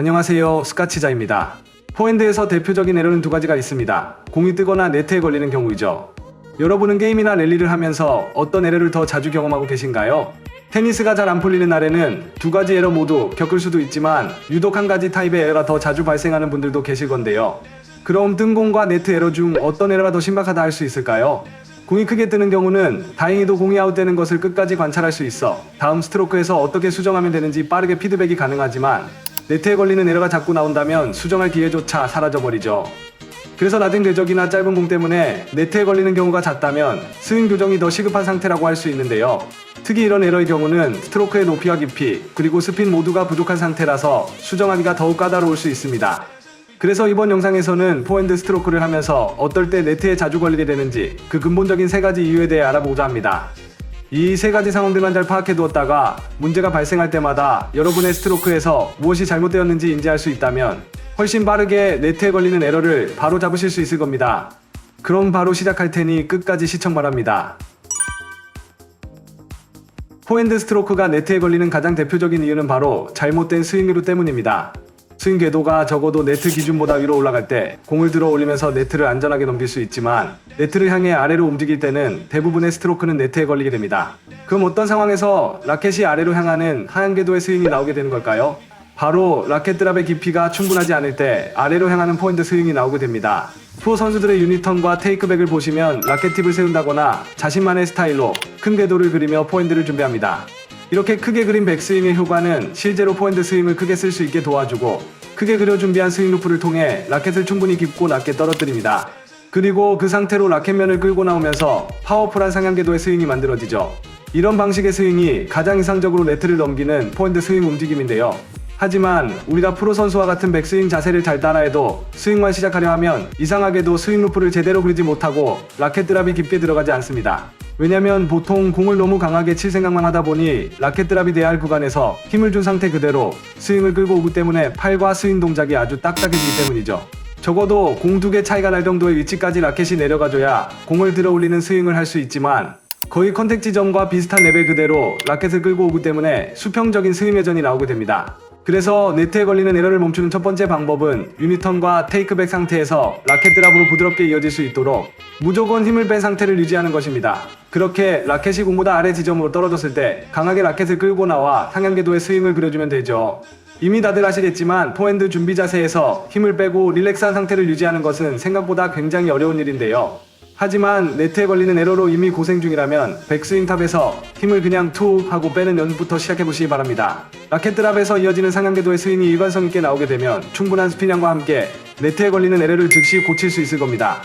안녕하세요, 스카치자입니다. 포핸드에서 대표적인 에러는 두 가지가 있습니다. 공이 뜨거나 네트에 걸리는 경우이죠. 여러분은 게임이나 랠리를 하면서 어떤 에러를 더 자주 경험하고 계신가요? 테니스가 잘 안 풀리는 날에는 두 가지 에러 모두 겪을 수도 있지만 유독 한 가지 타입의 에러가 더 자주 발생하는 분들도 계실 건데요. 그럼 뜬 공과 네트 에러 중 어떤 에러가 더 심각하다 할 수 있을까요? 공이 크게 뜨는 경우는 다행히도 공이 아웃되는 것을 끝까지 관찰할 수 있어 다음 스트로크에서 어떻게 수정하면 되는지 빠르게 피드백이 가능하지만 네트에 걸리는 에러가 자꾸 나온다면 수정할 기회조차 사라져버리죠. 그래서 낮은 궤적이나 짧은 공 때문에 네트에 걸리는 경우가 잦다면 스윙 교정이 더 시급한 상태라고 할 수 있는데요. 특히 이런 에러의 경우는 스트로크의 높이와 깊이 그리고 스핀 모두가 부족한 상태라서 수정하기가 더욱 까다로울 수 있습니다. 그래서 이번 영상에서는 포핸드 스트로크를 하면서 어떨 때 네트에 자주 걸리게 되는지 그 근본적인 세 가지 이유에 대해 알아보고자 합니다. 이 세 가지 상황들만 잘 파악해 두었다가 문제가 발생할 때마다 여러분의 스트로크에서 무엇이 잘못되었는지 인지할 수 있다면 훨씬 빠르게 네트에 걸리는 에러를 바로 잡으실 수 있을 겁니다. 그럼 바로 시작할 테니 끝까지 시청 바랍니다. 포핸드 스트로크가 네트에 걸리는 가장 대표적인 이유는 바로 잘못된 스윙 궤도 때문입니다. 스윙 궤도가 적어도 네트 기준보다 위로 올라갈 때 공을 들어 올리면서 네트를 안전하게 넘길 수 있지만 네트를 향해 아래로 움직일 때는 대부분의 스트로크는 네트에 걸리게 됩니다. 그럼 어떤 상황에서 라켓이 아래로 향하는 하얀 궤도의 스윙이 나오게 되는 걸까요? 바로 라켓 드랍의 깊이가 충분하지 않을 때 아래로 향하는 포핸드 스윙이 나오게 됩니다. 프로 선수들의 유니턴과 테이크백을 보시면 라켓 팁을 세운다거나 자신만의 스타일로 큰 궤도를 그리며 포핸드를 준비합니다. 이렇게 크게 그린 백스윙의 효과는 실제로 포핸드 스윙을 크게 쓸 수 있게 도와주고 크게 그려 준비한 스윙 루프를 통해 라켓을 충분히 깊고 낮게 떨어뜨립니다. 그리고 그 상태로 라켓면을 끌고 나오면서 파워풀한 상향 궤도의 스윙이 만들어지죠. 이런 방식의 스윙이 가장 이상적으로 네트를 넘기는 포핸드 스윙 움직임인데요. 하지만 우리가 프로 선수와 같은 백스윙 자세를 잘 따라해도 스윙만 시작하려 하면 이상하게도 스윙 루프를 제대로 그리지 못하고 라켓 드랍이 깊게 들어가지 않습니다. 왜냐면 보통 공을 너무 강하게 칠 생각만 하다 보니 라켓 드랍이 돼야 할 구간에서 힘을 준 상태 그대로 스윙을 끌고 오기 때문에 팔과 스윙 동작이 아주 딱딱해지기 때문이죠. 적어도 공 두 개 차이가 날 정도의 위치까지 라켓이 내려가줘야 공을 들어 올리는 스윙을 할 수 있지만 거의 컨택 지점과 비슷한 레벨 그대로 라켓을 끌고 오기 때문에 수평적인 스윙 회전이 나오게 됩니다. 그래서 네트에 걸리는 에러를 멈추는 첫 번째 방법은 유니턴과 테이크백 상태에서 라켓 드랍으로 부드럽게 이어질 수 있도록 무조건 힘을 뺀 상태를 유지하는 것입니다. 그렇게 라켓이 공보다 아래 지점으로 떨어졌을 때 강하게 라켓을 끌고 나와 상향 궤도의 스윙을 그려주면 되죠. 이미 다들 아시겠지만 포핸드 준비 자세에서 힘을 빼고 릴렉스한 상태를 유지하는 것은 생각보다 굉장히 어려운 일인데요. 하지만 네트에 걸리는 에러로 이미 고생 중이라면 백스윙 탑에서 힘을 그냥 툭 하고 빼는 연습부터 시작해보시기 바랍니다. 라켓 드랍에서 이어지는 상향 궤도의 스윙이 일관성 있게 나오게 되면 충분한 스피닝과 함께 네트에 걸리는 에러를 즉시 고칠 수 있을 겁니다.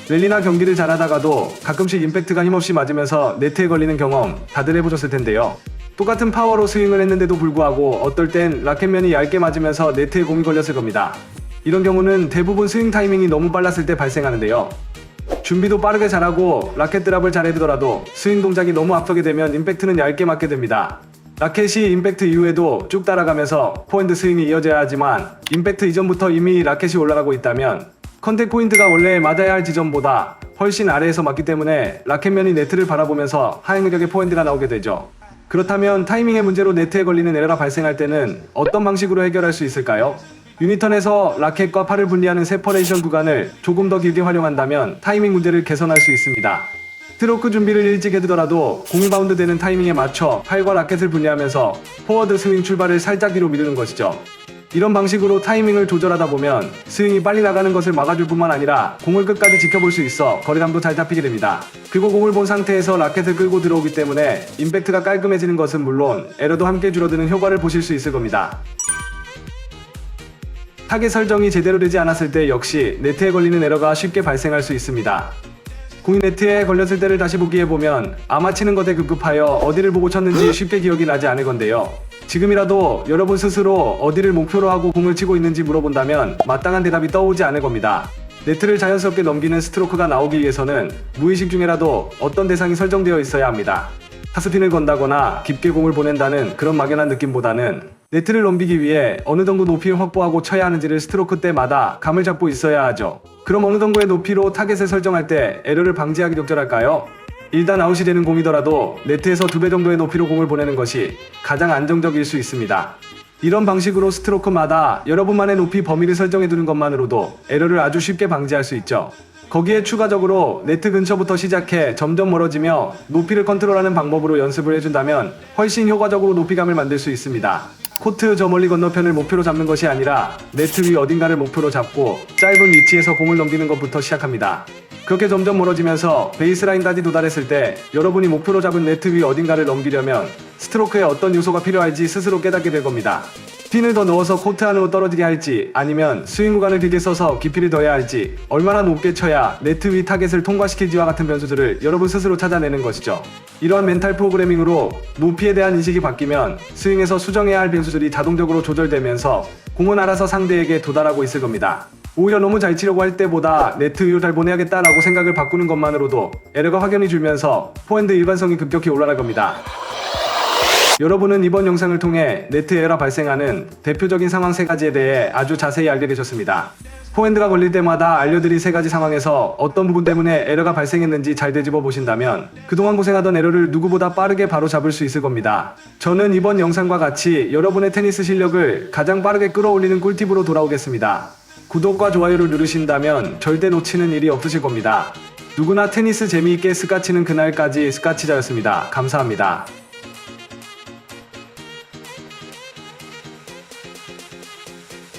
랠리나 경기를 잘하다가도 가끔씩 임팩트가 힘없이 맞으면서 네트에 걸리는 경험 다들 해보셨을 텐데요. 똑같은 파워로 스윙을 했는데도 불구하고 어떨 땐 라켓면이 얇게 맞으면서 네트에 공이 걸렸을 겁니다. 이런 경우는 대부분 스윙 타이밍이 너무 빨랐을 때 발생하는데요. 준비도 빠르게 잘하고 라켓 드랍을 잘 해두더라도 스윙 동작이 너무 앞서게 되면 임팩트는 얇게 맞게 됩니다. 라켓이 임팩트 이후에도 쭉 따라가면서 포핸드 스윙이 이어져야 하지만 임팩트 이전부터 이미 라켓이 올라가고 있다면 컨택 포인트가 원래 맞아야 할 지점보다 훨씬 아래에서 맞기 때문에 라켓면이 네트를 바라보면서 하행 궤적의 포핸드가 나오게 되죠. 그렇다면 타이밍의 문제로 네트에 걸리는 에러가 발생할 때는 어떤 방식으로 해결할 수 있을까요? 유니턴에서 라켓과 팔을 분리하는 세퍼레이션 구간을 조금 더 길게 활용한다면 타이밍 문제를 개선할 수 있습니다. 스트로크 준비를 일찍 해두더라도 공이 바운드 되는 타이밍에 맞춰 팔과 라켓을 분리하면서 포워드 스윙 출발을 살짝 뒤로 미루는 것이죠. 이런 방식으로 타이밍을 조절하다 보면 스윙이 빨리 나가는 것을 막아줄 뿐만 아니라 공을 끝까지 지켜볼 수 있어 거리감도 잘 잡히게 됩니다. 그리고 공을 본 상태에서 라켓을 끌고 들어오기 때문에 임팩트가 깔끔해지는 것은 물론 에러도 함께 줄어드는 효과를 보실 수 있을 겁니다. 타겟 설정이 제대로 되지 않았을 때 역시 네트에 걸리는 에러가 쉽게 발생할 수 있습니다. 공이 네트에 걸렸을 때를 다시 보기해보면 아마 치는 것에 급급하여 어디를 보고 쳤는지 쉽게 기억이 나지 않을 건데요. 지금이라도 여러분 스스로 어디를 목표로 하고 공을 치고 있는지 물어본다면 마땅한 대답이 떠오르지 않을 겁니다. 네트를 자연스럽게 넘기는 스트로크가 나오기 위해서는 무의식 중에라도 어떤 대상이 설정되어 있어야 합니다. 타스핀을 건다거나 깊게 공을 보낸다는 그런 막연한 느낌보다는 네트를 넘기기 위해 어느 정도 높이를 확보하고 쳐야 하는지를 스트로크 때마다 감을 잡고 있어야 하죠. 그럼 어느 정도의 높이로 타겟을 설정할 때 에러를 방지하기 적절할까요? 일단 아웃이 되는 공이더라도 네트에서 2배 정도의 높이로 공을 보내는 것이 가장 안정적일 수 있습니다. 이런 방식으로 스트로크마다 여러분만의 높이 범위를 설정해 두는 것만으로도 에러를 아주 쉽게 방지할 수 있죠. 거기에 추가적으로 네트 근처부터 시작해 점점 멀어지며 높이를 컨트롤하는 방법으로 연습을 해준다면 훨씬 효과적으로 높이감을 만들 수 있습니다. 코트 저 멀리 건너편을 목표로 잡는 것이 아니라 네트 위 어딘가를 목표로 잡고 짧은 위치에서 공을 넘기는 것부터 시작합니다. 그렇게 점점 멀어지면서 베이스라인까지 도달했을 때 여러분이 목표로 잡은 네트 위 어딘가를 넘기려면 스트로크에 어떤 요소가 필요할지 스스로 깨닫게 될 겁니다. 핀을 더 넣어서 코트 안으로 떨어지게 할지, 아니면 스윙 구간을 길게 써서 깊이를 더해야 할지, 얼마나 높게 쳐야 네트 위 타겟을 통과시킬지와 같은 변수들을 여러분 스스로 찾아내는 것이죠. 이러한 멘탈 프로그래밍으로 높이에 대한 인식이 바뀌면 스윙에서 수정해야 할 변수들이 자동적으로 조절되면서 공은 알아서 상대에게 도달하고 있을 겁니다. 오히려 너무 잘 치려고 할 때보다 네트 위로 잘 보내야겠다라고 생각을 바꾸는 것만으로도 에러가 확연히 줄면서 포핸드 일관성이 급격히 올라갈 겁니다. 여러분은 이번 영상을 통해 네트 에러 발생하는 대표적인 상황 3가지에 대해 아주 자세히 알게 되셨습니다. 포핸드가 걸릴 때마다 알려드린 3가지 상황에서 어떤 부분 때문에 에러가 발생했는지 잘 되짚어 보신다면 그동안 고생하던 에러를 누구보다 빠르게 바로 잡을 수 있을 겁니다. 저는 이번 영상과 같이 여러분의 테니스 실력을 가장 빠르게 끌어올리는 꿀팁으로 돌아오겠습니다. 구독과 좋아요를 누르신다면 절대 놓치는 일이 없으실 겁니다. 누구나 테니스 재미있게 스카치는 그날까지 스카치자였습니다. 감사합니다.